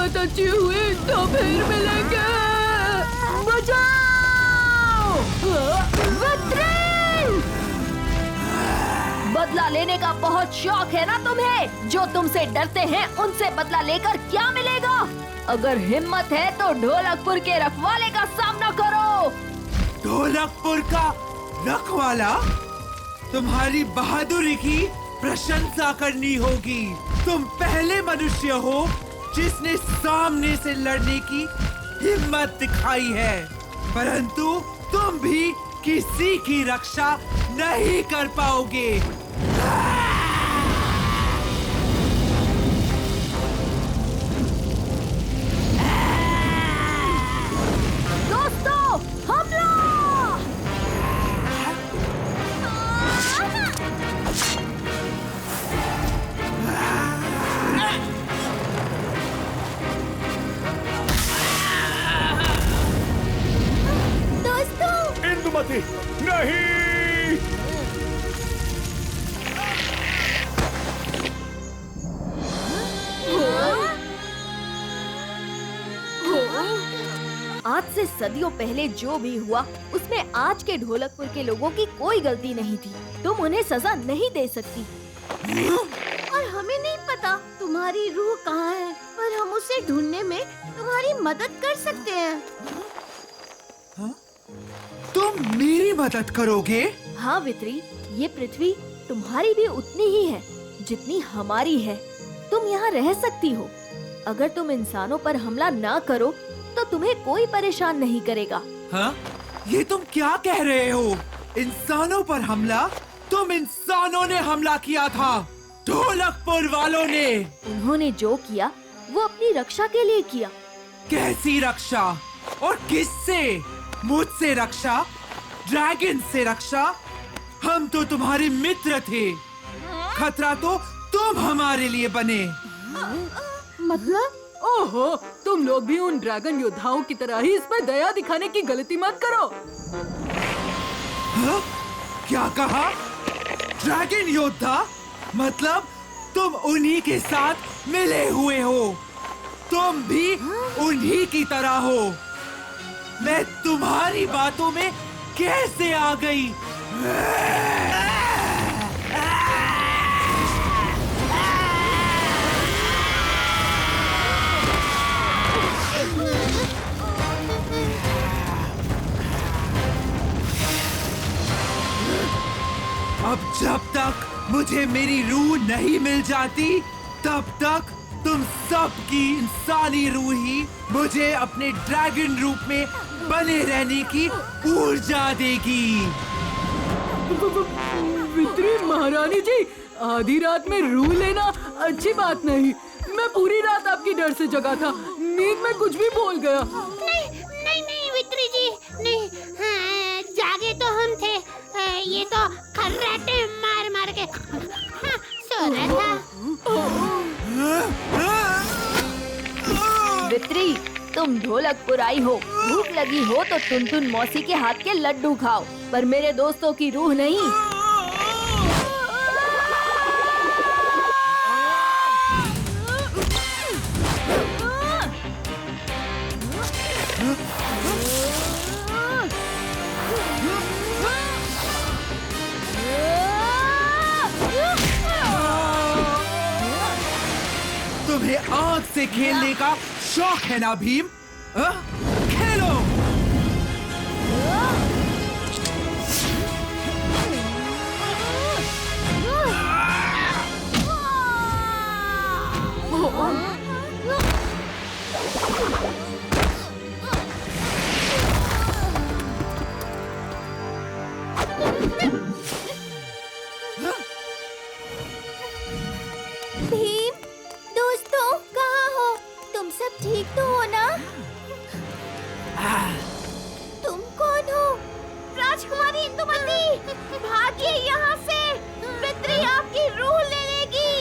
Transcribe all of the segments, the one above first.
मुलाकात अच्छी हुई तो फिर मिलेंगे। बचाओ! वित्रीन! बदला लेने का बहुत शौक है ना तुम्हें? जो तुमसे डरते हैं उनसे बदला लेकर क्या मिलेगा? अगर हिम्मत है तो ढोलकपुर के रखवाले का सामना करो। ढोलकपुर का रखवाला? तुम्हारी बहादुरी की प्रशंसा करनी होगी। तुम पहले मनुष्य हो जिसने सामने से लड़ने की हिम्मत दिखाई है, परंतु तुम भी किसी की रक्षा नहीं कर पाओगे। दोस्तों, हमला! इंदुमती, नहीं! आज से सदियों पहले जो भी हुआ उसमें आज के ढोलकपुर के लोगों की कोई गलती नहीं थी। तुम उन्हें सजा नहीं दे सकती। और हमें नहीं पता तुम्हारी रूह कहाँ है, पर हम उसे ढूंढने में तुम्हारी मदद कर सकते हैं। तुम मेरी मदद करोगे? हाँ वित्री, ये पृथ्वी तुम्हारी भी उतनी ही है जितनी हमारी है। तुम यहाँ रह सकती हो। अगर तुम इंसानों पर हमला ना करो तो तुम्हें कोई परेशान नहीं करेगा। हाँ? ये तुम क्या कह रहे हो? इंसानों पर हमला? तुम इंसानों ने हमला किया था, ढोलकपुर वालों ने। उन्होंने जो किया वो अपनी रक्षा के लिए किया। कैसी रक्षा? और किससे? मुझसे रक्षा? ड्रैगन से रक्षा? हम तो तुम्हारे मित्र थे। खतरा तो तुम हमारे लिए बने। मतलब? ओहो, तुम लोग भी उन ड्रैगन योद्धाओं की तरह ही इस पर दया दिखाने की गलती मत करो। हाँ? क्या कहा? ड्रैगन योद्धा? मतलब तुम उन्हीं के साथ मिले हुए हो। तुम भी उन्हीं की तरह हो। मैं तुम्हारी बातों में कैसे आ गई? अब जब तक मुझे मेरी रूह नहीं मिल जाती, तब तक तुम सबकी इंसानी रूह ही मुझे अपने ड्रैगन रूप में बने रहने की ऊर्जा देगी। वित्री महारानी जी, आधी रात में रूह लेना अच्छी बात नहीं। मैं पूरी रात आपकी डर से जगा था, नींद में कुछ भी बोल गया। नहीं नहीं नहीं वित्री जी, नहीं। हाँ, जागे तो हम थे। ये तो खर्राटे मार मार के सो रहा था। वित्री, तुम ढोलकपुर आई हो, भूख लगी हो तो टुनटुन मौसी के हाथ के लड्डू खाओ, पर मेरे दोस्तों की रूह नहीं। तुम्हें आग से खेलने का शौक है ना भीम? खेलो। भीम, दोस्तों कहाँ हो? तुम सब ठीक तो हो ना? तुम कौन हो? राजकुमारी इंदुमती, भागिए यहाँ से। वित्री आपकी रूह ले लेगी।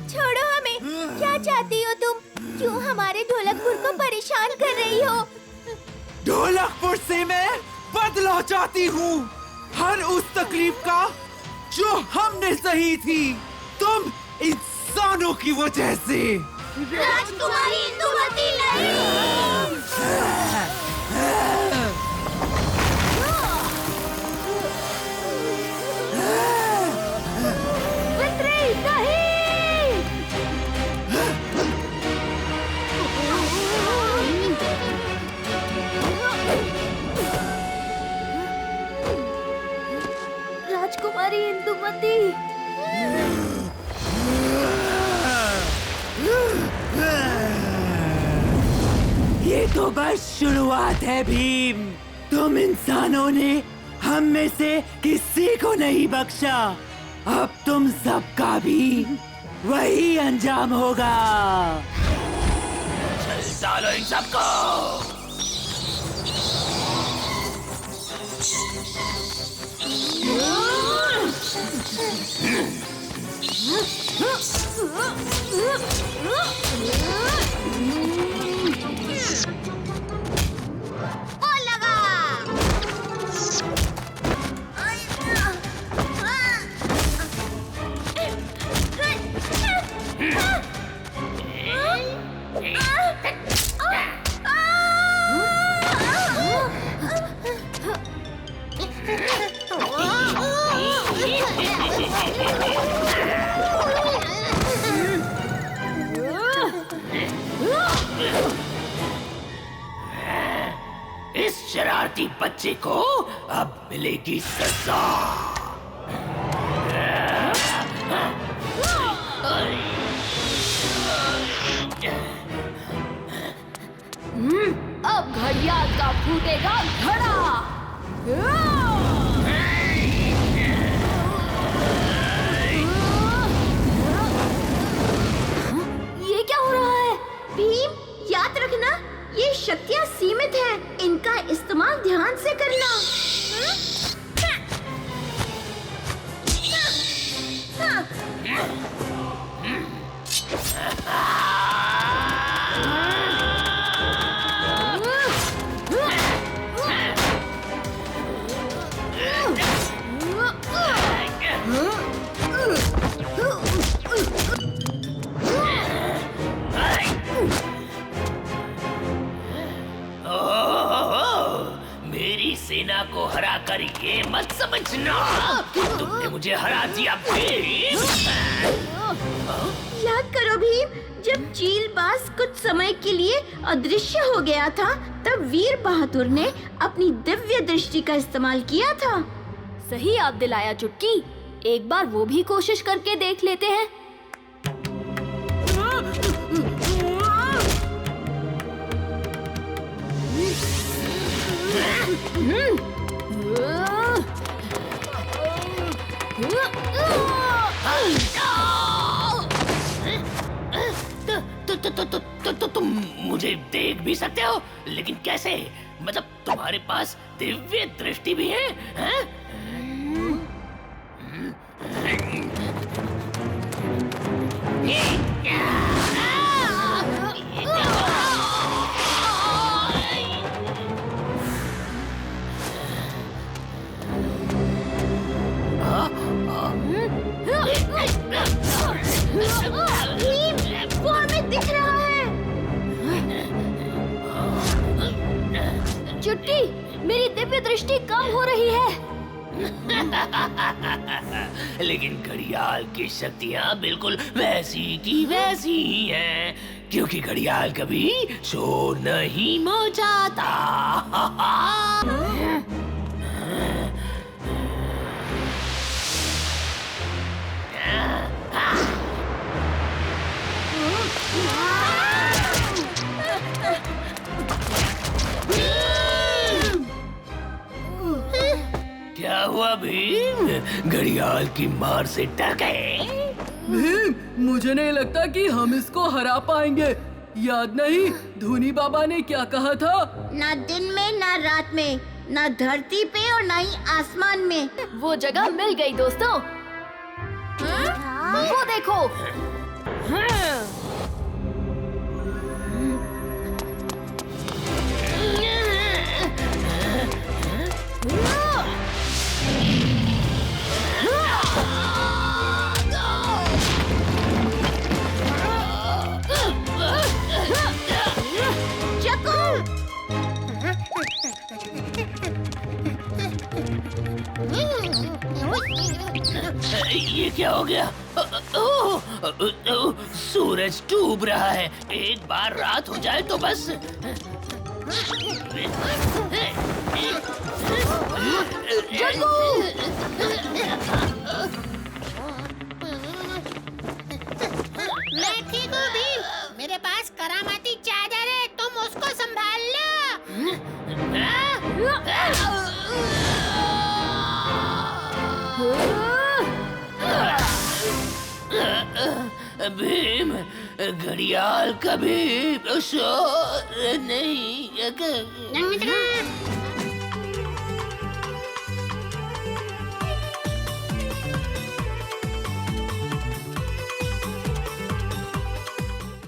छोड़ो हमें। क्या चाहती हो तुम? क्यों हमारे ढोलकपुर को परेशान कर रही हो? ढोलकपुर से मैं बदला चाहती हूँ, हर उस तकलीफ का जो हमने सही थी, तुम इंसानों की वजह से। राजकुमारी इंदुमती राजकुमारी इंदुमती। ये तो बस शुरुआत है भीम। तुम इंसानों ने हम में से किसी को नहीं बख्शा। अब तुम सबका भी वही अंजाम होगा। डालो इन सबको। वो लगा। इस शरारती बच्चे को अब मिलेगी सजा। अब घड़ियाल का फूटेगा घड़ा। ये क्या हो रहा है? भीम, याद रखना, ये शक्तियाँ सीमित हैं। इनका इस्तेमाल ध्यान से करना। मेरी सेना को हराकर ये मत समझना कि तुमने मुझे हरा दिया भीम। याद करो भीम, जब चीलबाज कुछ समय के लिए अदृश्य हो गया था, तब वीर बहादुर ने अपनी दिव्य दृष्टि का इस्तेमाल किया था। सही याद दिलाया चुटकी। एक बार वो भी कोशिश करके देख लेते हैं। तुम मुझे देख भी सकते हो, लेकिन कैसे? मतलब तुम्हारे पास दिव्य दृष्टि भी है, हैं? वो हमें दिख रहा है। चुटकी, मेरी दिव्य दृष्टि कम हो रही है। लेकिन घड़ियाल की शक्तियाँ बिल्कुल वैसी की वैसी ही हैं, क्योंकि घड़ियाल कभी शोर नहीं मचाता। क्या हुआ भीम? घड़ियाल की मार से डर गए? भीम, मुझे नहीं लगता कि हम इसको हरा पाएंगे। याद नहीं धूनी बाबा ने क्या कहा था? ना दिन में, ना रात में, ना धरती पे और ना ही आसमान में। वो जगह मिल गई दोस्तों। वो देखो। ये क्या हो गया? सूरज डूब रहा है। एक बार रात हो जाए तो बस। मैं ठीक हूँ भीम, मेरे पास करामाती चादर है, तुम उसको संभाल भीम, घड़ियाल कभी सो नहीं। लो।